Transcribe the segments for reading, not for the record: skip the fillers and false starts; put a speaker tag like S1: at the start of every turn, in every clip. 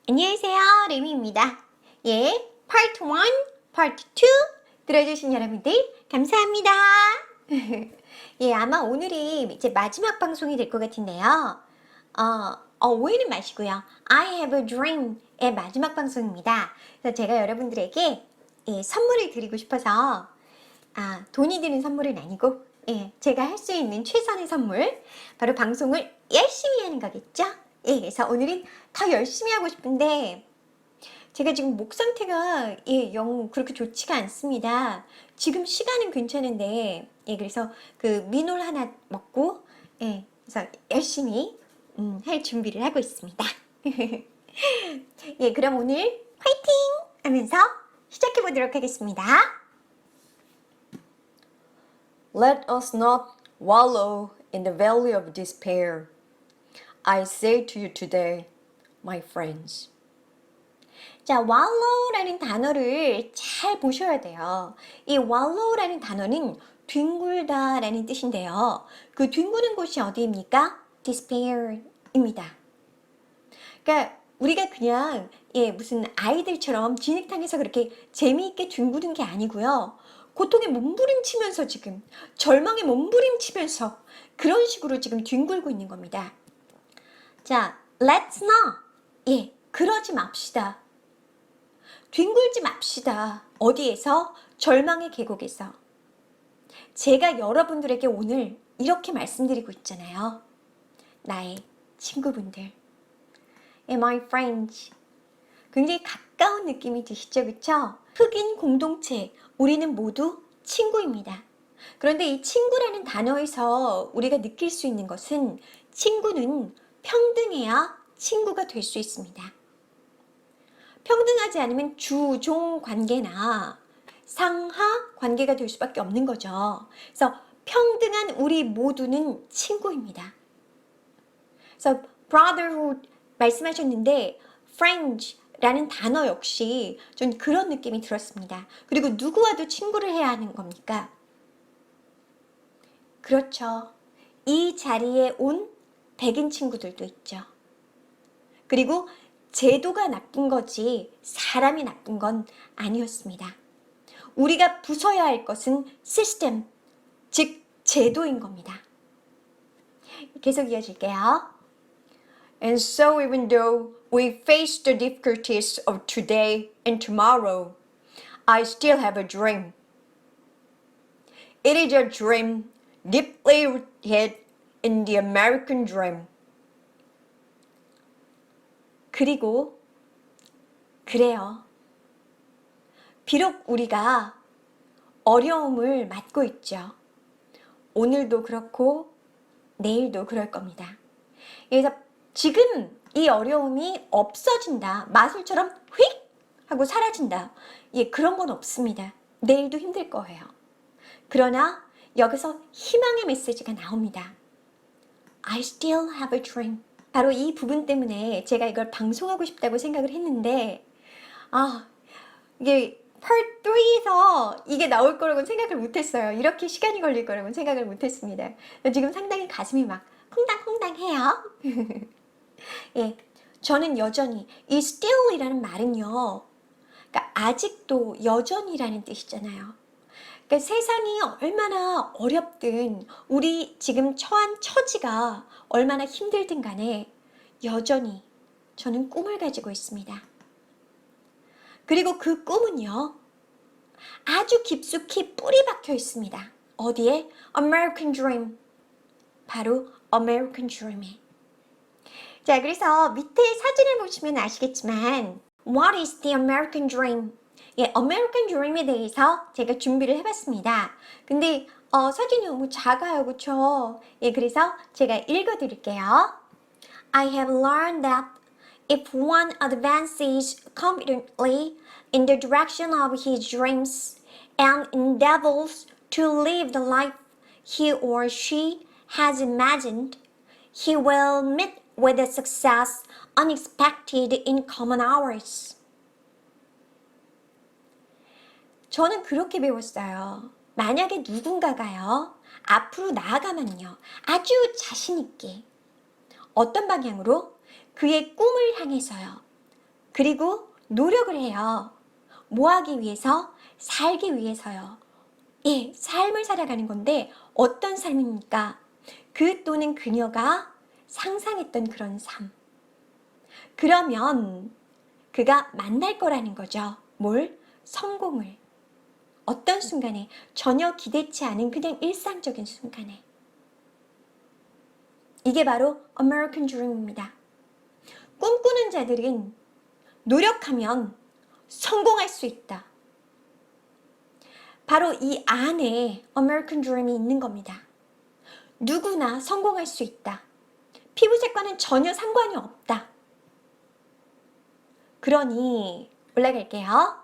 S1: 안녕하세요, 레미입니다. 예, 파트 1, 파트 2 들어주신 여러분들 감사합니다. 예, 아마 오늘이 제 마지막 방송이 될 것 같은데요. 오해는 마시고요. I have a dream의 마지막 방송입니다. 그래서 제가 여러분들에게 선물을 드리고 싶어서 돈이 드는 선물은 아니고 제가 할 수 있는 최선의 선물, 바로 방송을 열심히 하는 거겠죠? 예, 그래서 오늘은 더 열심히 하고 싶은데 제가 지금 목 상태가 영 그렇게 좋지가 않습니다. 지금 시간은 괜찮은데 그래서 그 미놀 하나 먹고 그래서 열심히 할 준비를 하고 있습니다. 예, 그럼 오늘 화이팅 하면서 시작해 보도록 하겠습니다.
S2: Let us not wallow in the valley of despair. I say to you today, my friends.
S1: 자, wallow라는 단어를 잘 보셔야 돼요. 이 wallow라는 단어는 뒹굴다 라는 뜻인데요. 그 뒹구는 곳이 어디입니까? despair입니다. 그러니까 우리가 그냥 무슨 아이들처럼 진흙탕에서 그렇게 재미있게 뒹구는 게 아니고요. 고통에 몸부림치면서 지금 절망에 몸부림치면서 그런 식으로 지금 뒹굴고 있는 겁니다. 자, let's not 그러지 맙시다. 뒹굴지 맙시다. 어디에서? 절망의 계곡에서. 제가 여러분들에게 오늘 이렇게 말씀드리고 있잖아요. 나의 친구분들. My friends. 굉장히 가까운 느낌이 드시죠? 그쵸? 흑인 공동체. 우리는 모두 친구입니다. 그런데 이 친구라는 단어에서 우리가 느낄 수 있는 것은 친구는 평등해야 친구가 될 수 있습니다. 평등하지 않으면 주종 관계나 상하 관계가 될 수밖에 없는 거죠. 그래서 평등한 우리 모두는 친구입니다. 그래서 brotherhood 말씀하셨는데 friends라는 단어 역시 좀 그런 느낌이 들었습니다. 그리고 누구와도 친구를 해야 하는 겁니까? 그렇죠. 이 자리에 온 백인 친구들도 있죠. 그리고 제도가 나쁜 거지 사람이 나쁜 건 아니었습니다. 우리가 부숴야 할 것은 시스템, 즉 제도인 겁니다. 계속 이어질게요.
S2: And so even though we face the difficulties of today and tomorrow, I still have a dream. It is a dream deeply rooted in the American dream.
S1: 그리고 그래요. 비록 우리가 어려움을 맞고 있죠. 오늘도 그렇고 내일도 그럴 겁니다. 그래서 지금 이 어려움이 없어진다. 마술처럼 휙 하고 사라진다. 그런 건 없습니다. 내일도 힘들 거예요. 그러나 여기서 희망의 메시지가 나옵니다. I still have a dream. 바로 이 부분 때문에 제가 이걸 방송하고 싶다고 생각을 했는데 이게 part 3에서 이게 나올 거라고는 생각을 못했어요. 이렇게 시간이 걸릴 거라고는 생각을 못했습니다. 지금 상당히 가슴이 막 콩당콩당해요. 저는 여전히 이 still이라는 말은요. 그러니까 아직도 여전히라는 뜻이잖아요. 그러니까 세상이 얼마나 어렵든 우리 지금 처한 처지가 얼마나 힘들든 간에 여전히 저는 꿈을 가지고 있습니다. 그리고 그 꿈은요. 아주 깊숙이 뿌리 박혀 있습니다. 어디에? American Dream. 바로 American Dream에. 자, 그래서 밑에 사진을 보시면 아시겠지만 What is the American Dream? American Dream에 대해서 제가 준비를 해봤습니다. 근데 사진이 너무 작아요, 그쵸? 그래서 제가 읽어드릴게요. I have learned that if one advances confidently in the direction of his dreams and endeavors to live the life he or she has imagined, he will meet with a success unexpected in common hours. 저는 그렇게 배웠어요. 만약에 누군가가요, 앞으로 나아가면요, 아주 자신있게 어떤 방향으로? 그의 꿈을 향해서요, 그리고 노력을 해요. 뭐 하기 위해서? 살기 위해서요. 예, 삶을 살아가는 건데 어떤 삶입니까? 그 또는 그녀가 상상했던 그런 삶. 그러면 그가 만날 거라는 거죠. 뭘? 성공을. 어떤 순간에? 전혀 기대치 않은 그냥 일상적인 순간에. 이게 바로 American Dream입니다. 꿈꾸는 자들은 노력하면 성공할 수 있다. 바로 이 안에 American Dream이 있는 겁니다. 누구나 성공할 수 있다. 피부색과는 전혀 상관이 없다. 그러니 올라갈게요.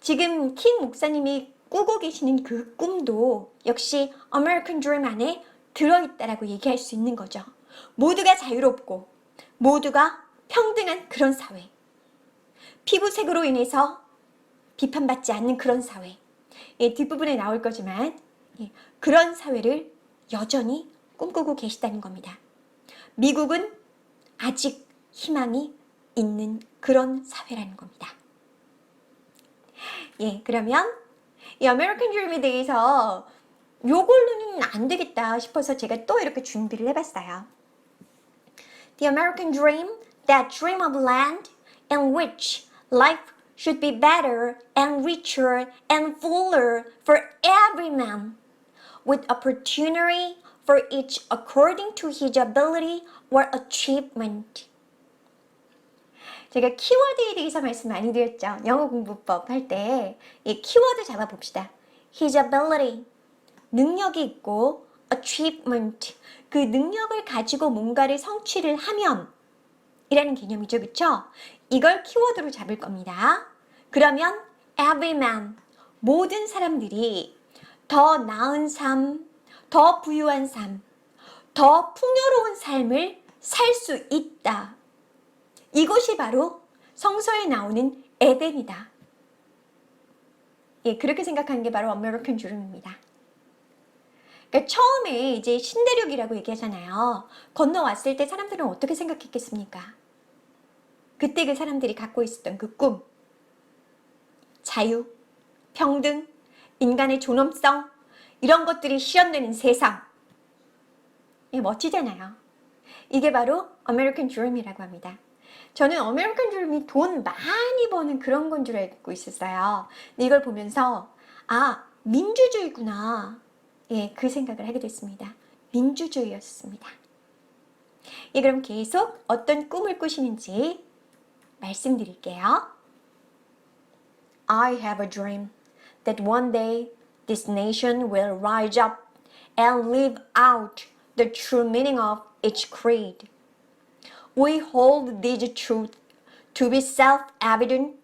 S1: 지금 킹 목사님이 꾸고 계시는 그 꿈도 역시 American Dream 안에 들어있다라고 얘기할 수 있는 거죠. 모두가 자유롭고 모두가 평등한 그런 사회. 피부색으로 인해서 비판받지 않는 그런 사회. 예, 뒷부분에 나올 거지만 예, 그런 사회를 여전히 꿈꾸고 계시다는 겁니다. 미국은 아직 희망이 있는 그런 사회라는 겁니다. 예, 그러면 이 American Dream에 대해서 요걸로는 안 되겠다 싶어서 제가 또 이렇게 준비를 해봤어요. The American Dream, that dream of land in which life should be better and richer and fuller for every man, with opportunity for each according to his ability or achievement. 제가 키워드에 대해서 말씀 많이 드렸죠. 영어 공부법 할 때 이 키워드 잡아봅시다. His ability, 능력이 있고 achievement, 그 능력을 가지고 뭔가를 성취를 하면 이라는 개념이죠. 그쵸? 이걸 키워드로 잡을 겁니다. 그러면 every man, 모든 사람들이 더 나은 삶, 더 부유한 삶, 더 풍요로운 삶을 살 수 있다. 이것이 바로 성서에 나오는 에덴이다. 예, 그렇게 생각하는 게 바로 American Dream입니다. 그러니까 처음에 이제 신대륙이라고 얘기하잖아요. 건너왔을 때 사람들은 어떻게 생각했겠습니까? 그때 그 사람들이 갖고 있었던 그 꿈. 자유, 평등, 인간의 존엄성, 이런 것들이 실현되는 세상. 예, 멋지잖아요. 이게 바로 American Dream이라고 합니다. 저는 American Dream이 돈 많이 버는 그런 건 줄 알고 있었어요. 근데 이걸 보면서 아, 민주주의구나. 예, 그 생각을 하게 됐습니다. 민주주의였습니다. 예, 그럼 계속 어떤 꿈을 꾸시는지 말씀드릴게요. I have a dream that one day this nation will rise up and live out the true meaning of its creed. We hold this truth to be self-evident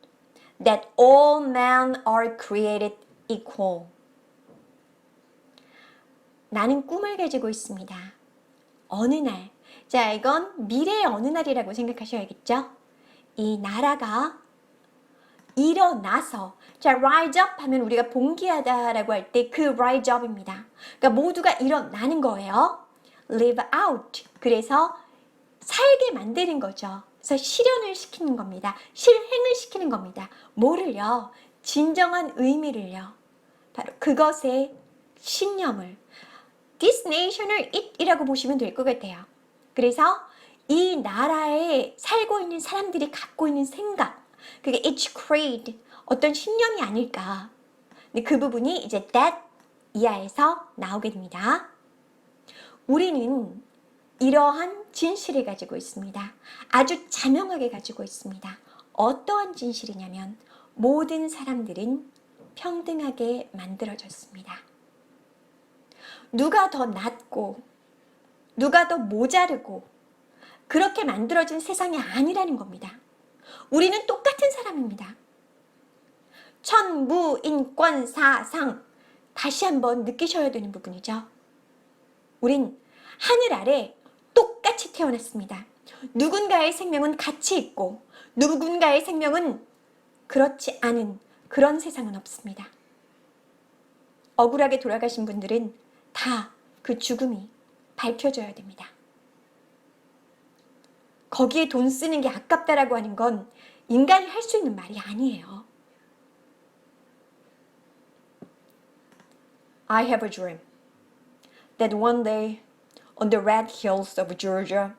S1: that all men are created equal. 나는 꿈을 가지고 있습니다. 어느 날, 자, 이건 미래의 어느 날이라고 생각하셔야겠죠? 이 나라가 일어나서, 자, rise up 하면 우리가 봉기하다라고 할 때 그 rise up입니다. 그러니까 모두가 일어나는 거예요. live out. 그래서 살게 만드는 거죠. 그래서 실현을 시키는 겁니다. 실행을 시키는 겁니다. 뭐를요? 진정한 의미를요. 바로 그것의 신념을. This nation을 it이라고 보시면 될 것 같아요. 그래서 이 나라에 살고 있는 사람들이 갖고 있는 생각, 그게 it's creed, 어떤 신념이 아닐까. 근데 그 부분이 이제 that 이하에서 나오게 됩니다. 우리는 이러한 진실을 가지고 있습니다. 아주 자명하게 가지고 있습니다. 어떠한 진실이냐면 모든 사람들은 평등하게 만들어졌습니다. 누가 더 낫고 누가 더 모자르고 그렇게 만들어진 세상이 아니라는 겁니다. 우리는 똑같은 사람입니다. 천무인권사상 다시 한번 느끼셔야 되는 부분이죠. 우린 하늘 아래 똑같이 태어났습니다. 누군가의 생명은 가치 있고 누군가의 생명은 그렇지 않은 그런 세상은 없습니다. 억울하게 돌아가신 분들은 다 그 죽음이 밝혀져야 됩니다. 거기에 돈 쓰는 게 아깝다라고 하는 건 인간이 할 수 있는 말이 아니에요.
S2: I have a dream that one day on the red hills of Georgia,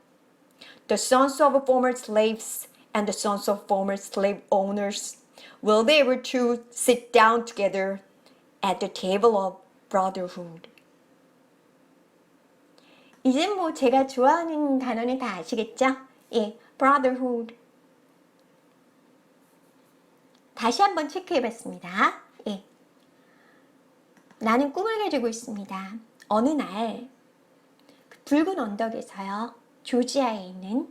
S2: the sons of former slaves and the sons of former slave owners will be able to sit down together at the table of brotherhood.
S1: 이제 뭐 제가 좋아하는 단어는 다 아시겠죠? 예, brotherhood. 다시 한번 체크해봤습니다. 예. 나는 꿈을 가지고 있습니다. 어느 날 그 붉은 언덕에서요. 조지아에 있는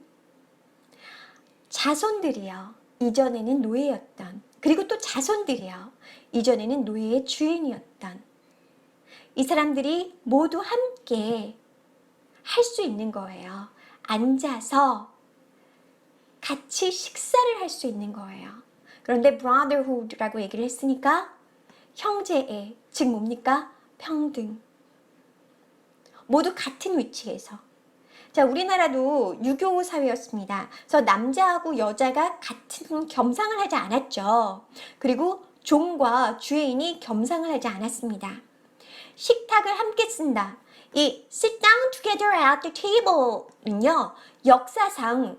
S1: 자손들이요. 이전에는 노예였던 그리고 또 자손들이요. 이전에는 노예의 주인이었던 이 사람들이 모두 함께 할 수 있는 거예요. 앉아서 같이 식사를 할 수 있는 거예요. 그런데 brotherhood라고 얘기를 했으니까 형제애, 즉 뭡니까? 평등. 모두 같은 위치에서. 자, 우리나라도 유교 사회였습니다. 그래서 남자하고 여자가 같은 겸상을 하지 않았죠. 그리고 종과 주인이 겸상을 하지 않았습니다. 식탁을 함께 쓴다. 이 sit down together at the table는요. 역사상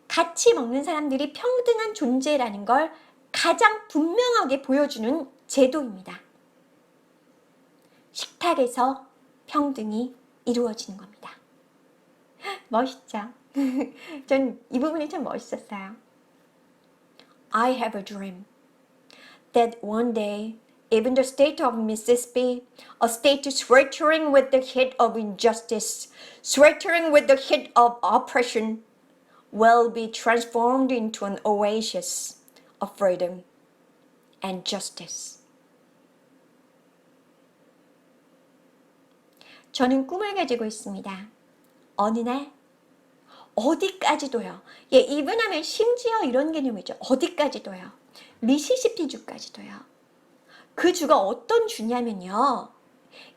S1: 같이 먹는 사람들이 평등한 존재라는 걸 가장 분명하게 보여주는 제도입니다. 식탁에서 평등이 이루어지는 겁니다. 멋있죠? 전 이 부분이 참 멋있었어요.
S2: I have a dream that one day even the state of Mississippi, a state sweltering with the heat of injustice, sweltering with the heat of oppression, will be transformed into an oasis of freedom and justice.
S1: 저는 꿈을 가지고 있습니다. 어느 날 어디까지도요. 예, 이분 하면 심지어 이런 개념이죠. 어디까지도요. 미시시피주까지도요. 그 주가 어떤 주냐면요.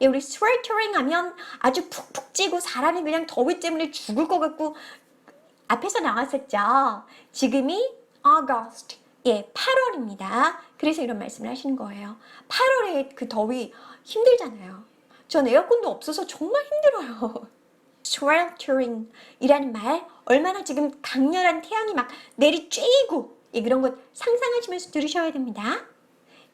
S1: 예, 우리 sweltering 하면 아주 푹푹 찌고 사람이 그냥 더위 때문에 죽을 것 같고 앞에서 나왔었죠. 지금이 August, 예, 8월입니다. 그래서 이런 말씀을 하시는 거예요. 8월에 그 더위 힘들잖아요. 전 에어컨도 없어서 정말 힘들어요. sweltering 이라는 말 얼마나 지금 강렬한 태양이 막 내리쬐고 예, 그런 것 상상하시면서 들으셔야 됩니다.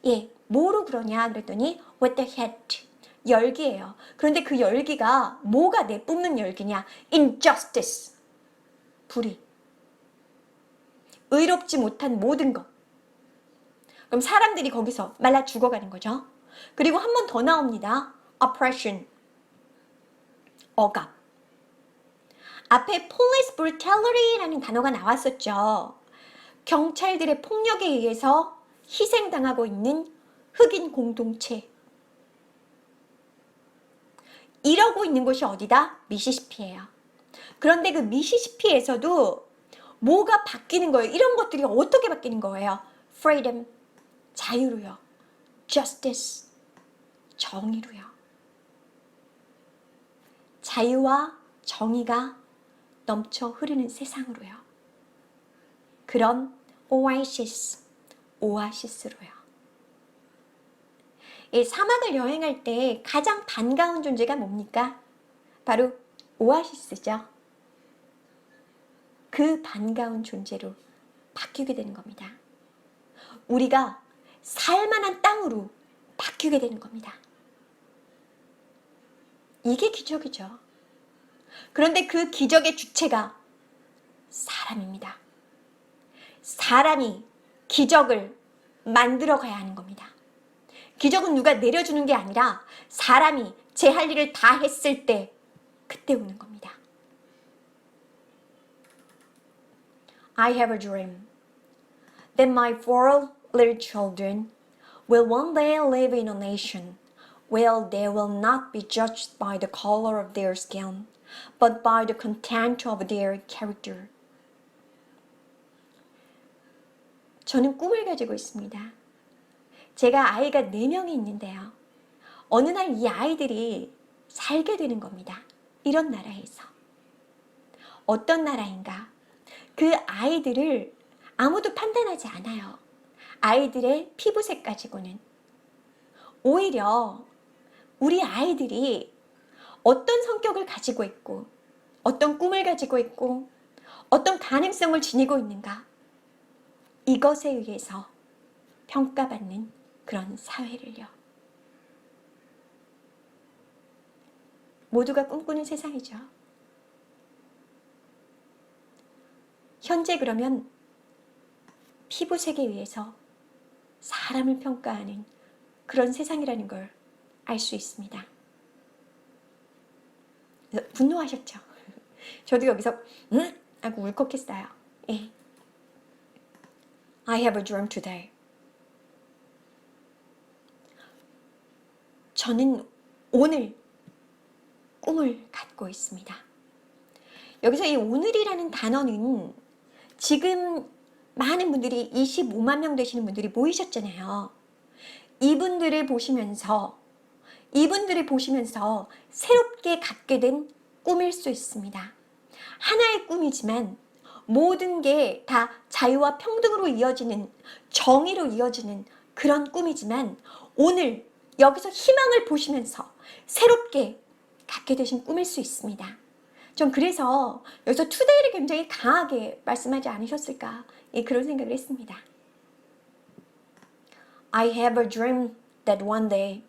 S1: 예, 뭐로 그러냐 그랬더니 with the heat 열기예요. 그런데 그 열기가 뭐가 내뿜는 열기냐? injustice 불의 의롭지 못한 모든 것. 그럼 사람들이 거기서 말라 죽어가는 거죠. 그리고 한 번 더 나옵니다. oppression 억압. 앞에 police brutality라는 단어가 나왔었죠. 경찰들의 폭력에 의해서 희생당하고 있는 흑인 공동체. 이러고 있는 곳이 어디다? 미시시피예요. 그런데 그 미시시피에서도 뭐가 바뀌는 거예요? 이런 것들이 어떻게 바뀌는 거예요? freedom, 자유로요. justice, 정의로요. 자유와 정의가 넘쳐 흐르는 세상으로요. 그런 오아시스, 오아시스로요. 이 사막을 여행할 때 가장 반가운 존재가 뭡니까? 바로 오아시스죠. 그 반가운 존재로 바뀌게 되는 겁니다. 우리가 살만한 땅으로 바뀌게 되는 겁니다. 이게 기적이죠. 그런데 그 기적의 주체가 사람입니다. 사람이 기적을 만들어 가야 하는 겁니다. 기적은 누가 내려주는 게 아니라 사람이 제 할 일을 다 했을 때 그때 오는 겁니다.
S2: I have a dream that my 4 little children will one day live in a nation where they will not be judged by the color of their skin, but by the content of their character.
S1: 저는 꿈을 가지고 있습니다. 제가 아이가 4명이 있는데요. 어느 날 이 아이들이 살게 되는 겁니다. 이런 나라에서. 어떤 나라인가? 그 아이들을 아무도 판단하지 않아요. 아이들의 피부색 가지고는. 오히려 우리 아이들이 어떤 성격을 가지고 있고 어떤 꿈을 가지고 있고 어떤 가능성을 지니고 있는가, 이것에 의해서 평가받는 그런 사회를요. 모두가 꿈꾸는 세상이죠. 현재 그러면 피부색에 의해서 사람을 평가하는 그런 세상이라는 걸 알 수 있습니다. 분노하셨죠? 저도 여기서 하고 울컥했어요. 예. I have a dream today. 저는 오늘 꿈을 갖고 있습니다. 여기서 이 오늘이라는 단어는 지금 많은 분들이 25만 명 되시는 분들이 모이셨잖아요. 이분들을 보시면서 새롭게 갖게 된 꿈일 수 있습니다. 하나의 꿈이지만 모든 게 다 자유와 평등으로 이어지는, 정의로 이어지는 그런 꿈이지만 오늘 여기서 희망을 보시면서 새롭게 갖게 되신 꿈일 수 있습니다. 전 그래서 여기서 투데이를 굉장히 강하게 말씀하지 않으셨을까, 그런 생각을 했습니다. I have a dream that one day,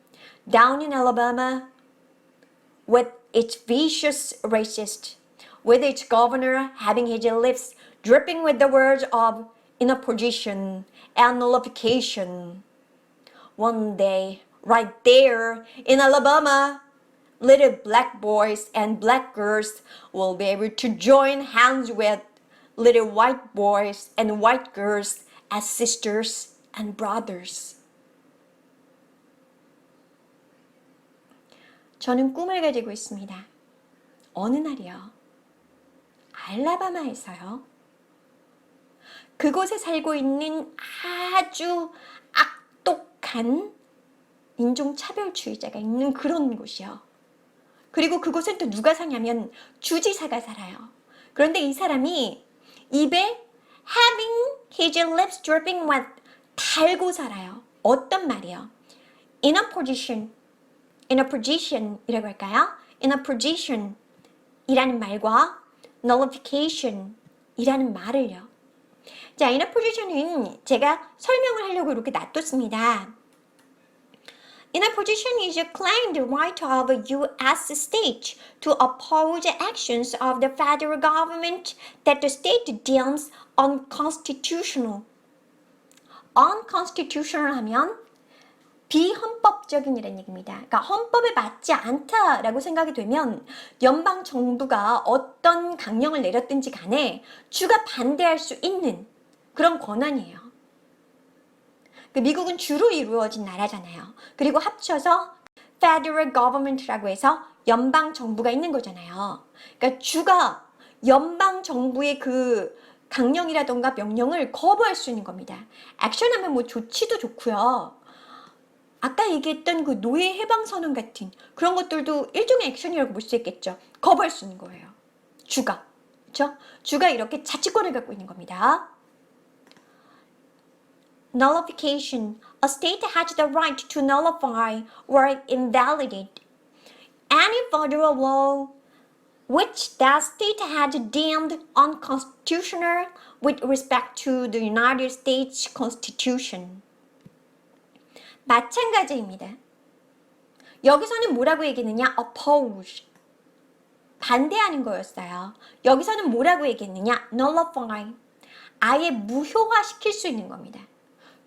S1: down in Alabama, with its vicious racist, with its governor having his lips dripping with the words of inopposition and nullification. One day, right there in Alabama, little black boys and black girls will be able to join hands with little white boys and white girls as sisters and brothers. 저는 꿈을 가지고 있습니다. 어느 날이요, 알라바마에서요, 그곳에 살고 있는 아주 악독한 인종차별주의자가 있는 그런 곳이요. 그리고 그곳엔 또 누가 사냐면 주지사가 살아요. 그런데 이 사람이 입에 having his lips dripping wet, 달고 살아요. 어떤 말이요? In a position 이라고 할까요? In a position 이라는 말과 nullification 이라는 말을요. 자, in a position은 제가 설명을 하려고 이렇게 놔뒀습니다. In a position is a claimed right of a U.S. state to oppose actions of the federal government that the state deems unconstitutional. unconstitutional 하면 비헌법적인이라는 얘기입니다. 그러니까 헌법에 맞지 않다라고 생각이 되면 연방 정부가 어떤 강령을 내렸든지 간에 주가 반대할 수 있는 그런 권한이에요. 미국은 주로 이루어진 나라잖아요. 그리고 합쳐서 Federal Government라고 해서 연방 정부가 있는 거잖아요. 그러니까 주가 연방 정부의 그 강령이라던가 명령을 거부할 수 있는 겁니다. 액션하면 뭐 조치도 좋고요. 아까 얘기했던 그 노예 해방선언 같은 그런 것들도 일종의 액션이라고 볼 수 있겠죠. 거부할 수 있는 거예요. 주가. 그렇죠? 주가 이렇게 자치권을 갖고 있는 겁니다. Nullification. A state has the right to nullify or invalidate any federal law which that state had deemed unconstitutional with respect to the United States Constitution. 마찬가지입니다. 여기서는 뭐라고 얘기했느냐? oppose. 반대하는 거였어요. 여기서는 뭐라고 얘기했느냐? nullify. 아예 무효화시킬 수 있는 겁니다.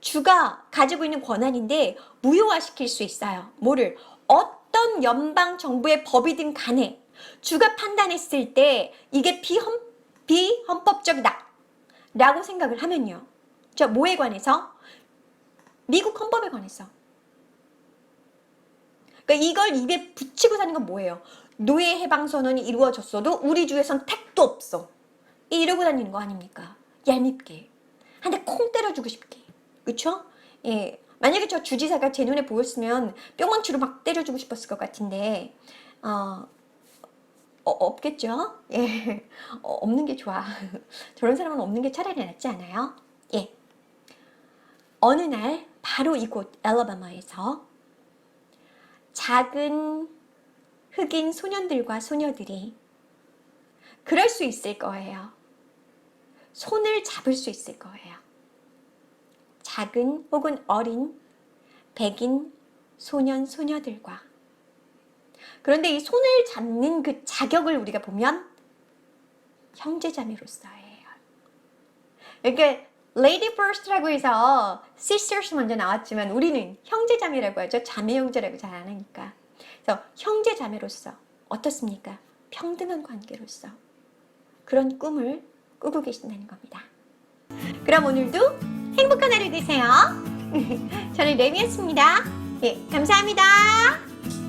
S1: 주가 가지고 있는 권한인데 무효화시킬 수 있어요. 뭐를? 어떤 연방 정부의 법이든 간에 주가 판단했을 때 이게 비헌법적이다 라고 생각을 하면요. 저 뭐에 관해서? 미국 헌법에 관해서. 그러니까 이걸 입에 붙이고 사는 건 뭐예요? 노예 해방 선언이 이루어졌어도 우리 주에선 택도 없어. 이러고 다니는 거 아닙니까? 얄밉게. 한 대 콩 때려주고 싶게. 그쵸? 예. 만약에 저 주지사가 제 눈에 보였으면 뿅망치로 막 때려주고 싶었을 것 같은데, 없겠죠? 예. 없는 게 좋아. 저런 사람은 없는 게 차라리 낫지 않아요? 예. 어느 날 바로 이곳 엘라바마에서 작은 흑인 소년들과 소녀들이 그럴 수 있을 거예요. 손을 잡을 수 있을 거예요. 작은 혹은 어린 백인 소년 소녀들과. 그런데 이 손을 잡는 그 자격을 우리가 보면 형제자매로서예요. 그러니까 Lady First라고 해서 sisters 먼저 나왔지만 우리는 형제자매라고 하죠. 자매형제라고 잘 안 하니까. 그래서 형제자매로서 어떻습니까? 평등한 관계로서 그런 꿈을 꾸고 계신다는 겁니다. 그럼 오늘도 행복한 하루 되세요. 저는 레미였습니다. 예, 감사합니다.